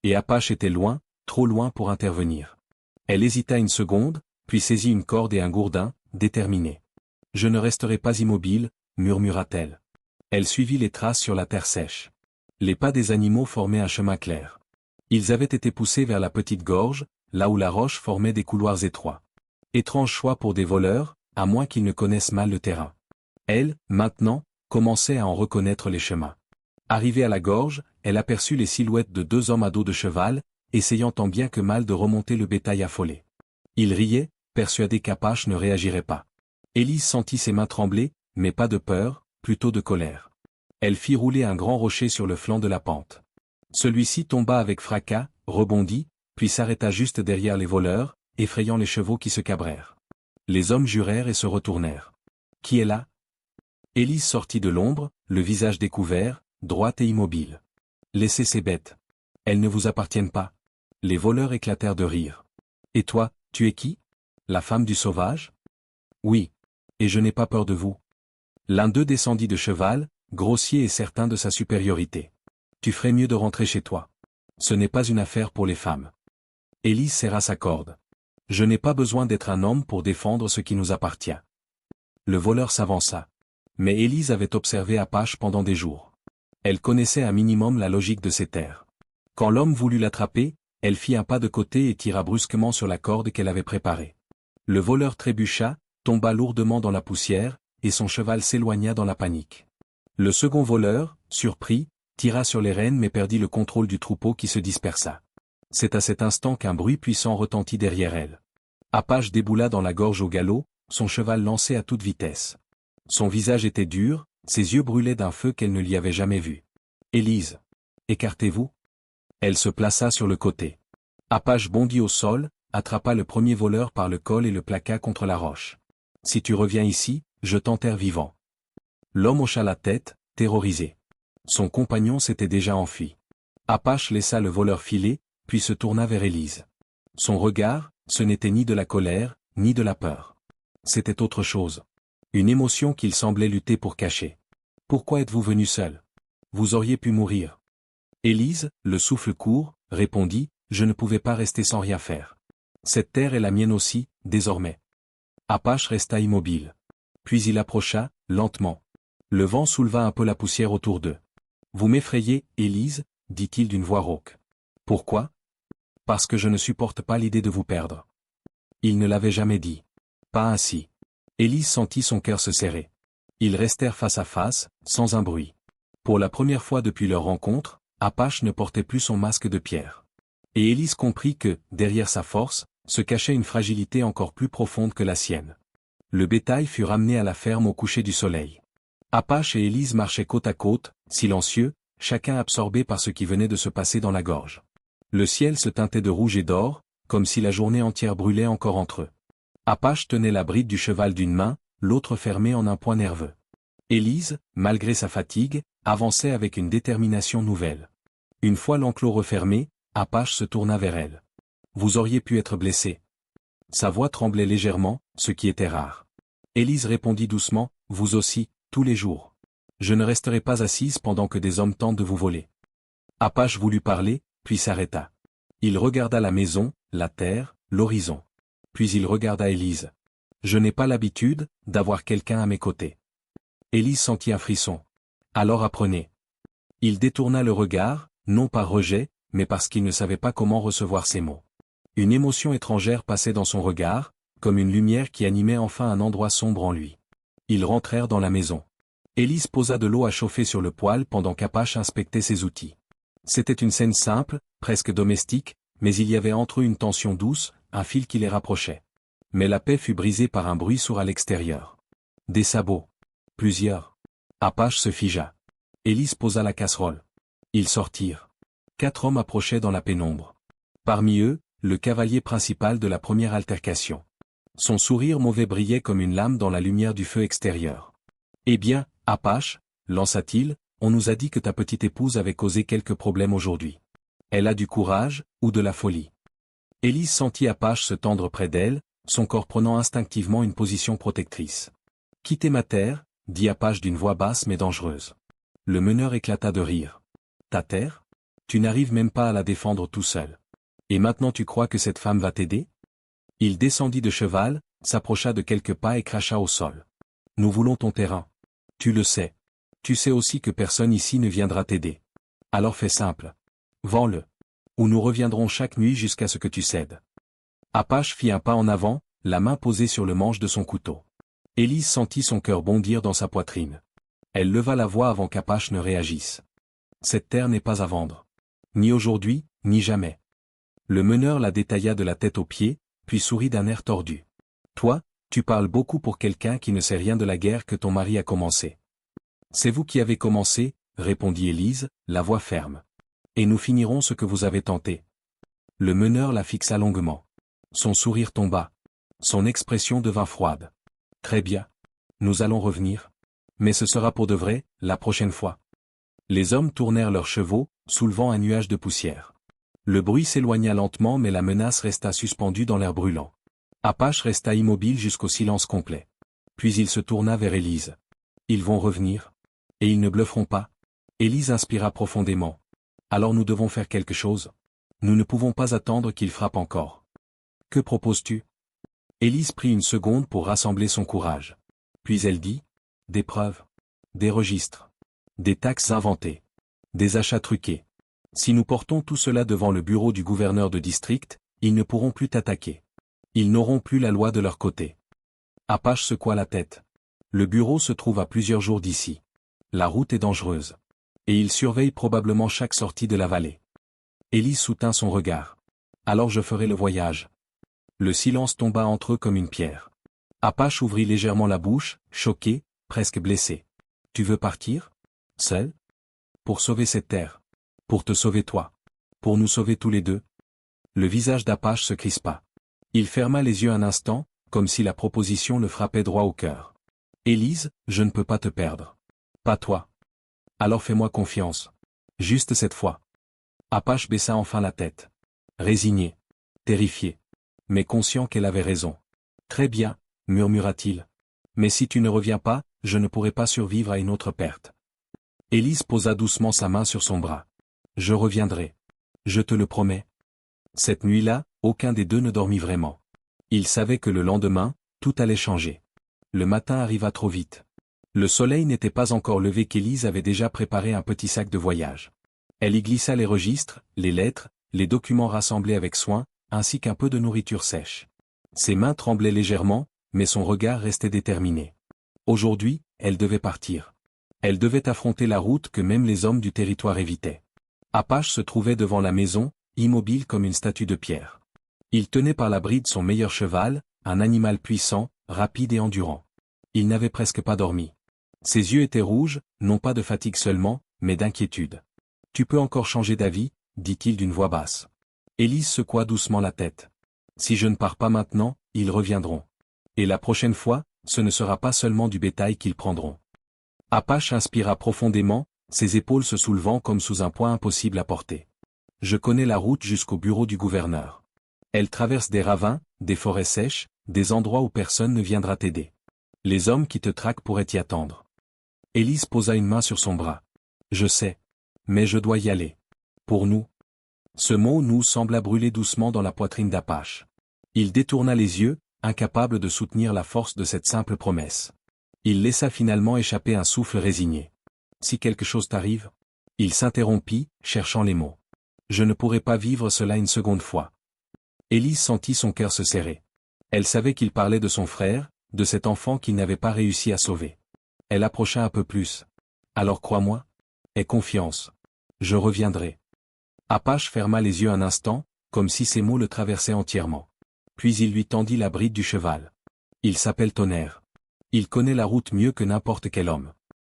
A: Et Apache était loin, trop loin pour intervenir. Elle hésita une seconde, puis saisit une corde et un gourdin, déterminée. « Je ne resterai pas immobile » murmura-t-elle. Elle suivit les traces sur la terre sèche. Les pas des animaux formaient un chemin clair. Ils avaient été poussés vers la petite gorge, là où la roche formait des couloirs étroits. Étrange choix pour des voleurs, à moins qu'ils ne connaissent mal le terrain. Elle, maintenant, commençait à en reconnaître les chemins. Arrivée à la gorge, elle aperçut les silhouettes de deux hommes à dos de cheval, essayant tant bien que mal de remonter le bétail affolé. Ils riaient, persuadés qu'Apache ne réagirait pas. Élise sentit ses mains trembler, mais pas de peur, plutôt de colère. Elle fit rouler un grand rocher sur le flanc de la pente. Celui-ci tomba avec fracas, rebondit, puis s'arrêta juste derrière les voleurs, effrayant les chevaux qui se cabrèrent. Les hommes jurèrent et se retournèrent. « Qui est là ?» Élise sortit de l'ombre, le visage découvert, droite et immobile. « Laissez ces bêtes. Elles ne vous appartiennent pas. » Les voleurs éclatèrent de rire. « Et toi, tu es qui ? La femme du sauvage ? » ?»« Oui. Et je n'ai pas peur de vous. » L'un d'eux descendit de cheval, grossier et certain de sa supériorité. « Tu ferais mieux de rentrer chez toi. Ce n'est pas une affaire pour les femmes. » Élise serra sa corde. « Je n'ai pas besoin d'être un homme pour défendre ce qui nous appartient. » Le voleur s'avança. Mais Élise avait observé Apache pendant des jours. Elle connaissait un minimum la logique de ces terres. Quand l'homme voulut l'attraper, elle fit un pas de côté et tira brusquement sur la corde qu'elle avait préparée. Le voleur trébucha, tomba lourdement dans la poussière, et son cheval s'éloigna dans la panique. Le second voleur, surpris, tira sur les rênes mais perdit le contrôle du troupeau qui se dispersa. C'est à cet instant qu'un bruit puissant retentit derrière elle. Apache déboula dans la gorge au galop, son cheval lancé à toute vitesse. Son visage était dur, ses yeux brûlaient d'un feu qu'elle ne lui avait jamais vu. « Élise. Écartez-vous. » Elle se plaça sur le côté. Apache bondit au sol, attrapa le premier voleur par le col et le plaqua contre la roche. « Si tu reviens ici, je t'enterre vivant. » L'homme hocha la tête, terrorisé. Son compagnon s'était déjà enfui. Apache laissa le voleur filer, puis se tourna vers Élise. Son regard, ce n'était ni de la colère, ni de la peur. C'était autre chose. Une émotion qu'il semblait lutter pour cacher. « Pourquoi êtes-vous venu seul? Vous auriez pu mourir. » Élise, le souffle court, répondit, « Je ne pouvais pas rester sans rien faire. Cette terre est la mienne aussi, désormais. » Apache resta immobile. Puis il approcha, lentement. Le vent souleva un peu la poussière autour d'eux. « Vous m'effrayez, Élise, » dit-il d'une voix rauque. « Pourquoi? » « Parce que je ne supporte pas l'idée de vous perdre. » Il ne l'avait jamais dit. Pas ainsi. Élise sentit son cœur se serrer. Ils restèrent face à face, sans un bruit. Pour la première fois depuis leur rencontre, Apache ne portait plus son masque de pierre. Et Élise comprit que, derrière sa force, se cachait une fragilité encore plus profonde que la sienne. Le bétail fut ramené à la ferme au coucher du soleil. Apache et Élise marchaient côte à côte, silencieux, chacun absorbé par ce qui venait de se passer dans la gorge. Le ciel se teintait de rouge et d'or, comme si la journée entière brûlait encore entre eux. Apache tenait la bride du cheval d'une main, l'autre fermée en un poing nerveux. Élise, malgré sa fatigue, avançait avec une détermination nouvelle. Une fois l'enclos refermé, Apache se tourna vers elle. « Vous auriez pu être blessé. » Sa voix tremblait légèrement, ce qui était rare. Élise répondit doucement, « Vous aussi, tous les jours. Je ne resterai pas assise pendant que des hommes tentent de vous voler. » Apache voulut parler, puis s'arrêta. Il regarda la maison, la terre, l'horizon. Puis il regarda Élise. « Je n'ai pas l'habitude d'avoir quelqu'un à mes côtés. » Élise sentit un frisson. « Alors apprenez. » Il détourna le regard, non par rejet, mais parce qu'il ne savait pas comment recevoir ces mots. Une émotion étrangère passait dans son regard, comme une lumière qui animait enfin un endroit sombre en lui. Ils rentrèrent dans la maison. Élise posa de l'eau à chauffer sur le poêle pendant qu'Apache inspectait ses outils. C'était une scène simple, presque domestique, mais il y avait entre eux une tension douce, un fil qui les rapprochait. Mais la paix fut brisée par un bruit sourd à l'extérieur. Des sabots. Plusieurs. Apache se figea. Élise posa la casserole. Ils sortirent. 4 hommes approchaient dans la pénombre. Parmi eux, le cavalier principal de la première altercation. Son sourire mauvais brillait comme une lame dans la lumière du feu extérieur. « Eh bien, Apache, lança-t-il, on nous a dit que ta petite épouse avait causé quelques problèmes aujourd'hui. Elle a du courage, ou de la folie. » Élise sentit Apache se tendre près d'elle, son corps prenant instinctivement une position protectrice. « Quittez ma terre, » dit Apache d'une voix basse mais dangereuse. Le meneur éclata de rire. « Ta terre? Tu n'arrives même pas à la défendre tout seul. Et maintenant tu crois que cette femme va t'aider? » Il descendit de cheval, s'approcha de quelques pas et cracha au sol. « Nous voulons ton terrain. Tu le sais. Tu sais aussi que personne ici ne viendra t'aider. Alors fais simple. Vends-le. Ou nous reviendrons chaque nuit jusqu'à ce que tu cèdes. » Apache fit un pas en avant, la main posée sur le manche de son couteau. Élise sentit son cœur bondir dans sa poitrine. Elle leva la voix avant qu'Apache ne réagisse. « Cette terre n'est pas à vendre. Ni aujourd'hui, ni jamais. » Le meneur la détailla de la tête aux pieds, puis sourit d'un air tordu. « Toi, tu parles beaucoup pour quelqu'un qui ne sait rien de la guerre que ton mari a commencée. »« C'est vous qui avez commencé, » répondit Élise, la voix ferme. « Et nous finirons ce que vous avez tenté. » Le meneur la fixa longuement. Son sourire tomba. Son expression devint froide. « Très bien. Nous allons revenir. Mais ce sera pour de vrai, la prochaine fois. » Les hommes tournèrent leurs chevaux, soulevant un nuage de poussière. Le bruit s'éloigna lentement mais la menace resta suspendue dans l'air brûlant. Apache resta immobile jusqu'au silence complet. Puis il se tourna vers Élise. « Ils vont revenir. Et ils ne blufferont pas. » Élise inspira profondément. « Alors nous devons faire quelque chose. Nous ne pouvons pas attendre qu'ils frappent encore. »« Que proposes-tu » Élise prit une seconde pour rassembler son courage. Puis elle dit, « Des preuves. Des registres. Des taxes inventées. Des achats truqués. Si nous portons tout cela devant le bureau du gouverneur de district, ils ne pourront plus t'attaquer. Ils n'auront plus la loi de leur côté. » Apache secoua la tête. Le bureau se trouve à plusieurs jours d'ici. La route est dangereuse. Et ils surveillent probablement chaque sortie de la vallée. Élise soutint son regard. « Alors je ferai le voyage. » Le silence tomba entre eux comme une pierre. Apache ouvrit légèrement la bouche, choqué, presque blessée. Tu veux partir? Seul? Pour sauver cette terre. Pour te sauver toi. Pour nous sauver tous les deux. Le visage d'Apache se crispa. Il ferma les yeux un instant, comme si la proposition le frappait droit au cœur. Élise, je ne peux pas te perdre. Pas toi. Alors fais-moi confiance. Juste cette fois. Apache baissa enfin la tête. Résigné. Terrifié. Mais conscient qu'elle avait raison. Très bien, murmura-t-il. Mais si tu ne reviens pas, je ne pourrai pas survivre à une autre perte. Élise posa doucement sa main sur son bras. Je reviendrai. Je te le promets. Cette nuit-là, aucun des deux ne dormit vraiment. Il savait que le lendemain, tout allait changer. Le matin arriva trop vite. Le soleil n'était pas encore levé qu'Élise avait déjà préparé un petit sac de voyage. Elle y glissa les registres, les lettres, les documents rassemblés avec soin, ainsi qu'un peu de nourriture sèche. Ses mains tremblaient légèrement, mais son regard restait déterminé. Aujourd'hui, elle devait partir. Elle devait affronter la route que même les hommes du territoire évitaient. Apache se trouvait devant la maison, immobile comme une statue de pierre. Il tenait par la bride son meilleur cheval, un animal puissant, rapide et endurant. Il n'avait presque pas dormi. Ses yeux étaient rouges, non pas de fatigue seulement, mais d'inquiétude. « Tu peux encore changer d'avis » dit-il d'une voix basse. Élise secoua doucement la tête. « Si je ne pars pas maintenant, ils reviendront. Et la prochaine fois, ce ne sera pas seulement du bétail qu'ils prendront. » Apache inspira profondément, ses épaules se soulevant comme sous un poids impossible à porter. « Je connais la route jusqu'au bureau du gouverneur. Elle traverse des ravins, des forêts sèches, des endroits où personne ne viendra t'aider. Les hommes qui te traquent pourraient y attendre. » Élise posa une main sur son bras. « Je sais. Mais je dois y aller. Pour nous. » Ce mot « nous » sembla brûler doucement dans la poitrine d'Apache. Il détourna les yeux, incapable de soutenir la force de cette simple promesse. Il laissa finalement échapper un souffle résigné. « Si quelque chose t'arrive ?» Il s'interrompit, cherchant les mots. « Je ne pourrai pas vivre cela une seconde fois. » Élise sentit son cœur se serrer. Elle savait qu'il parlait de son frère, de cet enfant qu'il n'avait pas réussi à sauver. Elle approcha un peu plus. « Alors crois-moi. Aie confiance. Je reviendrai. » Apache ferma les yeux un instant, comme si ces mots le traversaient entièrement. Puis il lui tendit la bride du cheval. « Il s'appelle Tonnerre. Il connaît la route mieux que n'importe quel homme.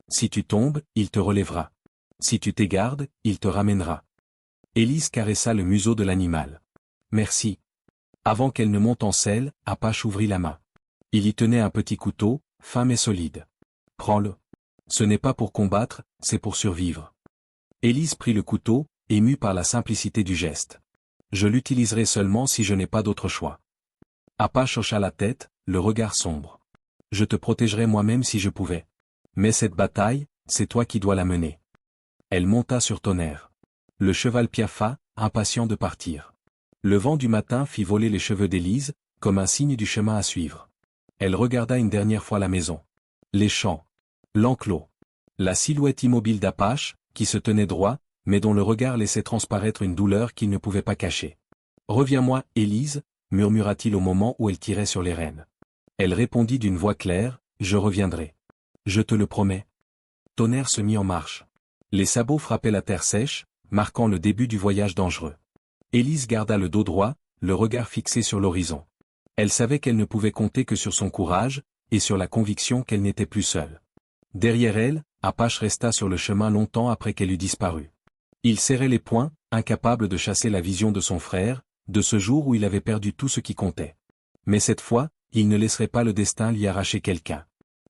A: Si tu tombes, il te relèvera. Si tu t'égardes, il te ramènera. » Élise caressa le museau de l'animal. « Merci. » Avant qu'elle ne monte en selle, Apache ouvrit la main. Il y tenait un petit couteau, fin mais solide. « Prends-le. Ce n'est pas pour combattre, c'est pour survivre. » Élise prit le couteau, émue par la simplicité du geste. « Je l'utiliserai seulement si je n'ai pas d'autre choix. » Apache hocha la tête, le regard sombre. « Je te protégerais moi-même si je pouvais. Mais cette bataille, c'est toi qui dois la mener. » Elle monta sur Tonnerre. Le cheval piaffa, impatient de partir. Le vent du matin fit voler les cheveux d'Élise, comme un signe du chemin à suivre. Elle regarda une dernière fois la maison. Les champs. L'enclos. La silhouette immobile d'Apache, qui se tenait droit, mais dont le regard laissait transparaître une douleur qu'il ne pouvait pas cacher. « Reviens-moi, Élise » murmura-t-il au moment où elle tirait sur les rênes. Elle répondit d'une voix claire, « Je reviendrai. Je te le promets. » Tonnerre se mit en marche. Les sabots frappaient la terre sèche, marquant le début du voyage dangereux. Élise garda le dos droit, le regard fixé sur l'horizon. Elle savait qu'elle ne pouvait compter que sur son courage, et sur la conviction qu'elle n'était plus seule. Derrière elle, Apache resta sur le chemin longtemps après qu'elle eut disparu. Il serrait les poings, incapable de chasser la vision de son frère, de ce jour où il avait perdu tout ce qui comptait. Mais cette fois, il ne laisserait pas le destin lui arracher quelqu'un.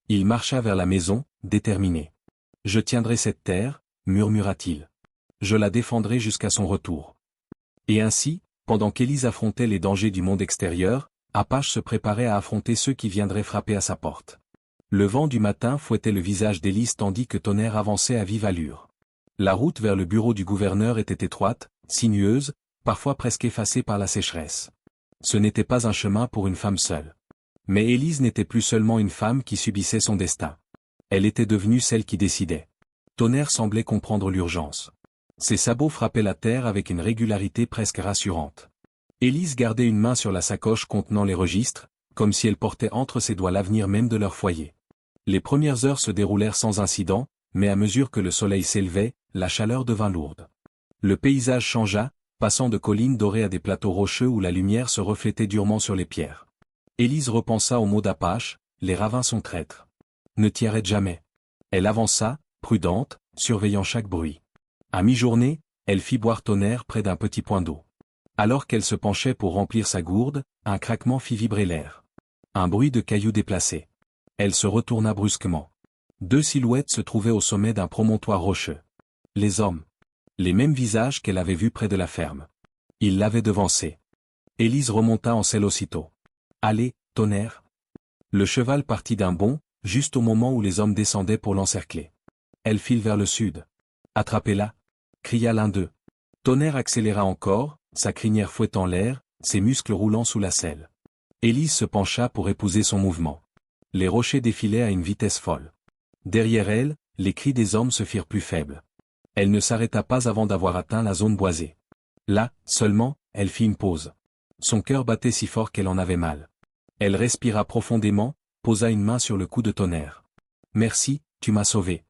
A: Il marcha vers la maison, déterminé. « Je tiendrai cette terre » murmura-t-il. « Je la défendrai jusqu'à son retour. » Et ainsi, pendant qu'Élise affrontait les dangers du monde extérieur, Apache se préparait à affronter ceux qui viendraient frapper à sa porte. Le vent du matin fouettait le visage d'Élise tandis que Tonnerre avançait à vive allure. La route vers le bureau du gouverneur était étroite, sinueuse, parfois presque effacée par la sécheresse. Ce n'était pas un chemin pour une femme seule. Mais Élise n'était plus seulement une femme qui subissait son destin. Elle était devenue celle qui décidait. Tonnerre semblait comprendre l'urgence. Ses sabots frappaient la terre avec une régularité presque rassurante. Élise gardait une main sur la sacoche contenant les registres, comme si elle portait entre ses doigts l'avenir même de leur foyer. Les premières heures se déroulèrent sans incident, mais à mesure que le soleil s'élevait, la chaleur devint lourde. Le paysage changea, passant de collines dorées à des plateaux rocheux où la lumière se reflétait durement sur les pierres. Élise repensa aux mots d'Apache, « Les ravins sont traîtres. Ne t'y arrête jamais. Elle avança, prudente, surveillant chaque bruit. À mi-journée, elle fit boire Tonnerre près d'un petit point d'eau. Alors qu'elle se penchait pour remplir sa gourde, un craquement fit vibrer l'air. Un bruit de cailloux déplacés. Elle se retourna brusquement. 2 silhouettes se trouvaient au sommet d'un promontoire rocheux. Les hommes. Les mêmes visages qu'elle avait vus près de la ferme. Ils l'avaient devancée. Élise remonta en selle aussitôt. Allez, Tonnerre. Le cheval partit d'un bond, juste au moment où les hommes descendaient pour l'encercler. Elle file vers le sud. Attrapez-la, cria l'un d'eux. Tonnerre accéléra encore, sa crinière fouettant l'air, ses muscles roulant sous la selle. Élise se pencha pour épouser son mouvement. Les rochers défilaient à une vitesse folle. Derrière elle, les cris des hommes se firent plus faibles. Elle ne s'arrêta pas avant d'avoir atteint la zone boisée. Là, seulement, elle fit une pause. Son cœur battait si fort qu'elle en avait mal. Elle respira profondément, posa une main sur le cou de Tonnerre. Merci, tu m'as sauvé.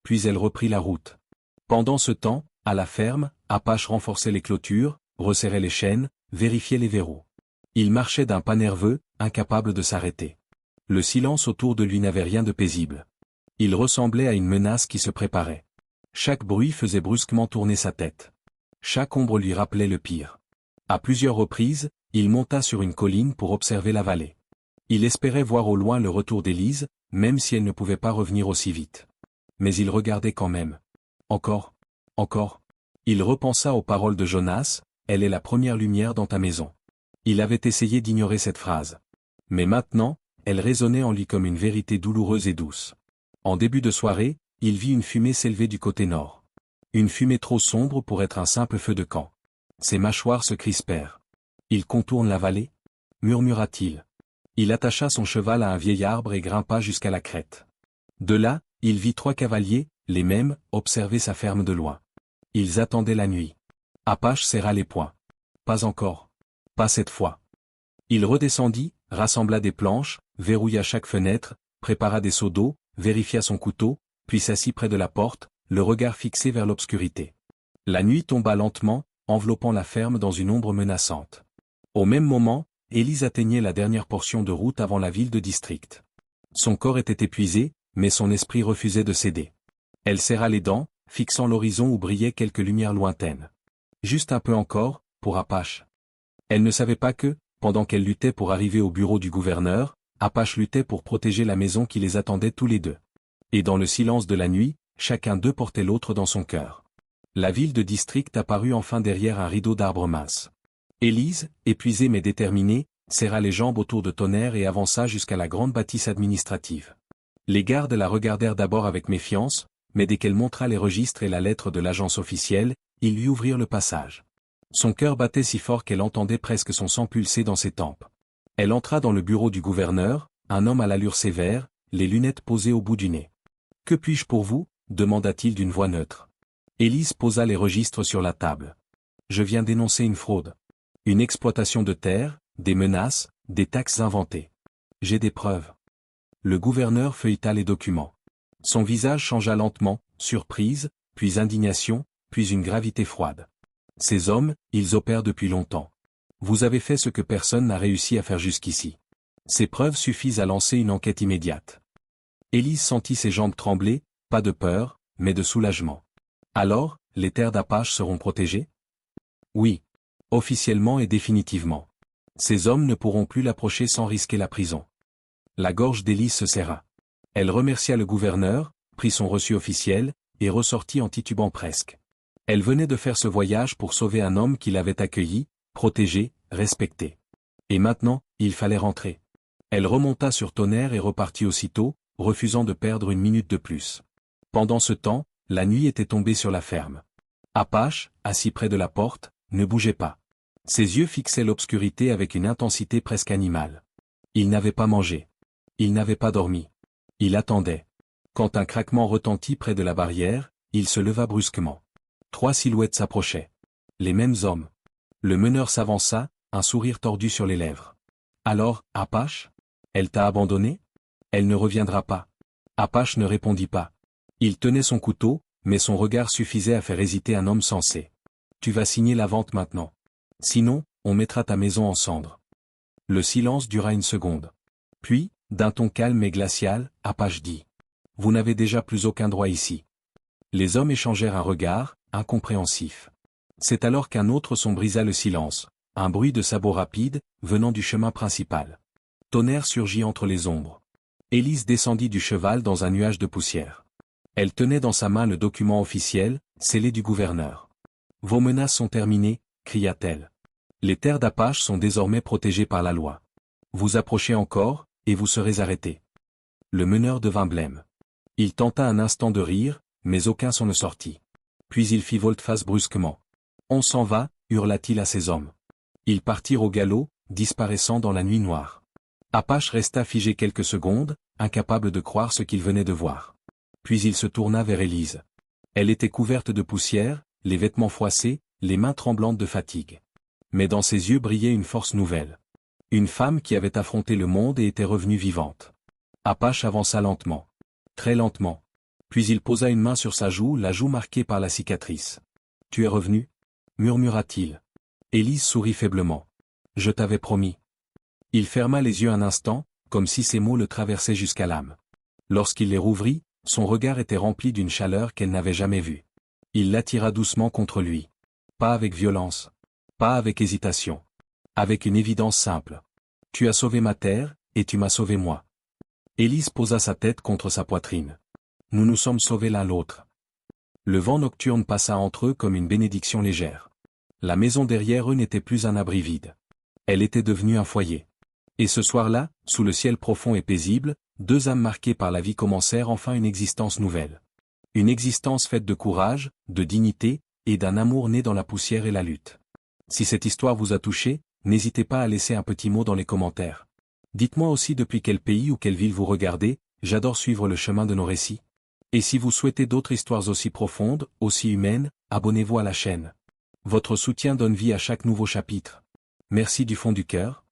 A: Puis elle reprit la route. Pendant ce temps, à la ferme, Apache renforçait les clôtures, resserrait les chaînes, vérifiait les verrous. Il marchait d'un pas nerveux, incapable de s'arrêter. Le silence autour de lui n'avait rien de paisible. Il ressemblait à une menace qui se préparait. Chaque bruit faisait brusquement tourner sa tête. Chaque ombre lui rappelait le pire. À plusieurs reprises, il monta sur une colline pour observer la vallée. Il espérait voir au loin le retour d'Élise, même si elle ne pouvait pas revenir aussi vite. Mais il regardait quand même. Encore. Il repensa aux paroles de Jonas, « Elle est la première lumière dans ta maison ». Il avait essayé d'ignorer cette phrase. Mais maintenant, elle résonnait en lui comme une vérité douloureuse et douce. En début de soirée, il vit une fumée s'élever du côté nord. Une fumée trop sombre pour être un simple feu de camp. Ses mâchoires se crispèrent. « Il contourne la vallée » murmura-t-il. Il attacha son cheval à un vieil arbre et grimpa jusqu'à la crête. De là, il vit 3 cavaliers, les mêmes, observer sa ferme de loin. Ils attendaient la nuit. Apache serra les poings. Pas encore. Pas cette fois. Il redescendit, rassembla des planches, verrouilla chaque fenêtre, prépara des seaux d'eau, vérifia son couteau, puis s'assit près de la porte, le regard fixé vers l'obscurité. La nuit tomba lentement, enveloppant la ferme dans une ombre menaçante. Au même moment, Élise atteignait la dernière portion de route avant la ville de district. Son corps était épuisé, mais son esprit refusait de céder. Elle serra les dents, fixant l'horizon où brillaient quelques lumières lointaines. Juste un peu encore, pour Apache. Elle ne savait pas que, pendant qu'elle luttait pour arriver au bureau du gouverneur, Apache luttait pour protéger la maison qui les attendait tous les deux. Et dans le silence de la nuit, chacun d'eux portait l'autre dans son cœur. La ville de district apparut enfin derrière un rideau d'arbres minces. Élise, épuisée mais déterminée, serra les jambes autour de Tonnerre et avança jusqu'à la grande bâtisse administrative. Les gardes la regardèrent d'abord avec méfiance, mais dès qu'elle montra les registres et la lettre de l'agence officielle, ils lui ouvrirent le passage. Son cœur battait si fort qu'elle entendait presque son sang pulser dans ses tempes. Elle entra dans le bureau du gouverneur, un homme à l'allure sévère, les lunettes posées au bout du nez. « Que puis-je pour vous » demanda-t-il d'une voix neutre. Élise posa les registres sur la table. « Je viens dénoncer une fraude. Une exploitation de terre, des menaces, des taxes inventées. J'ai des preuves. » Le gouverneur feuilleta les documents. Son visage changea lentement, surprise, puis indignation, puis une gravité froide. Ces hommes, ils opèrent depuis longtemps. Vous avez fait ce que personne n'a réussi à faire jusqu'ici. Ces preuves suffisent à lancer une enquête immédiate. Élise sentit ses jambes trembler, pas de peur, mais de soulagement. Alors, les terres d'Apache seront protégées? Oui. Officiellement et définitivement. Ces hommes ne pourront plus l'approcher sans risquer la prison. La gorge d'Élise se serra. Elle remercia le gouverneur, prit son reçu officiel, et ressortit en titubant presque. Elle venait de faire ce voyage pour sauver un homme qui l'avait accueilli, protégé, respecté. Et maintenant, il fallait rentrer. Elle remonta sur Tonnerre et repartit aussitôt, refusant de perdre une minute de plus. Pendant ce temps, la nuit était tombée sur la ferme. Apache, assis près de la porte, ne bougeait pas. Ses yeux fixaient l'obscurité avec une intensité presque animale. Il n'avait pas mangé. Il n'avait pas dormi. Il attendait. Quand un craquement retentit près de la barrière, il se leva brusquement. 3 silhouettes s'approchaient. Les mêmes hommes. Le meneur s'avança, un sourire tordu sur les lèvres. « Alors, Apache? Elle t'a abandonné? Elle ne reviendra pas. » Apache ne répondit pas. Il tenait son couteau, mais son regard suffisait à faire hésiter un homme sensé. « Tu vas signer la vente maintenant. Sinon, on mettra ta maison en cendres. » Le silence dura une seconde. Puis, D'un ton calme et glacial, Apache dit. Vous n'avez déjà plus aucun droit ici. Les hommes échangèrent un regard, incompréhensif. C'est alors qu'un autre son brisa le silence, un bruit de sabots rapides, venant du chemin principal. Tonnerre surgit entre les ombres. Élise descendit du cheval dans un nuage de poussière. Elle tenait dans sa main le document officiel, scellé du gouverneur. « Vos menaces sont terminées », cria-t-elle. « Les terres d'Apache sont désormais protégées par la loi. Vous approchez encore, et vous serez arrêté. » Le meneur devint blême. Il tenta un instant de rire, mais aucun son ne sortit. Puis il fit volte-face brusquement. « On s'en va », hurla-t-il à ses hommes. Ils partirent au galop, disparaissant dans la nuit noire. Apache resta figé quelques secondes, incapable de croire ce qu'il venait de voir. Puis il se tourna vers Élise. Elle était couverte de poussière, les vêtements froissés, les mains tremblantes de fatigue. Mais dans ses yeux brillait une force nouvelle. Une femme qui avait affronté le monde et était revenue vivante. Apache avança lentement. Très lentement. Puis il posa une main sur sa joue, la joue marquée par la cicatrice. « Tu es revenu » murmura-t-il. Élise sourit faiblement. « Je t'avais promis. » Il ferma les yeux un instant, comme si ces mots le traversaient jusqu'à l'âme. Lorsqu'il les rouvrit, son regard était rempli d'une chaleur qu'elle n'avait jamais vue. Il l'attira doucement contre lui. Pas avec violence. Pas avec hésitation. Avec une évidence simple. « Tu as sauvé ma terre, et tu m'as sauvé moi. » Élise posa sa tête contre sa poitrine. « Nous nous sommes sauvés l'un l'autre. » Le vent nocturne passa entre eux comme une bénédiction légère. La maison derrière eux n'était plus un abri vide. Elle était devenue un foyer. Et ce soir-là, sous le ciel profond et paisible, deux âmes marquées par la vie commencèrent enfin une existence nouvelle. Une existence faite de courage, de dignité, et d'un amour né dans la poussière et la lutte. Si cette histoire vous a touché, n'hésitez pas à laisser un petit mot dans les commentaires. Dites-moi aussi depuis quel pays ou quelle ville vous regardez, j'adore suivre le chemin de nos récits. Et si vous souhaitez d'autres histoires aussi profondes, aussi humaines, abonnez-vous à la chaîne. Votre soutien donne vie à chaque nouveau chapitre. Merci du fond du cœur.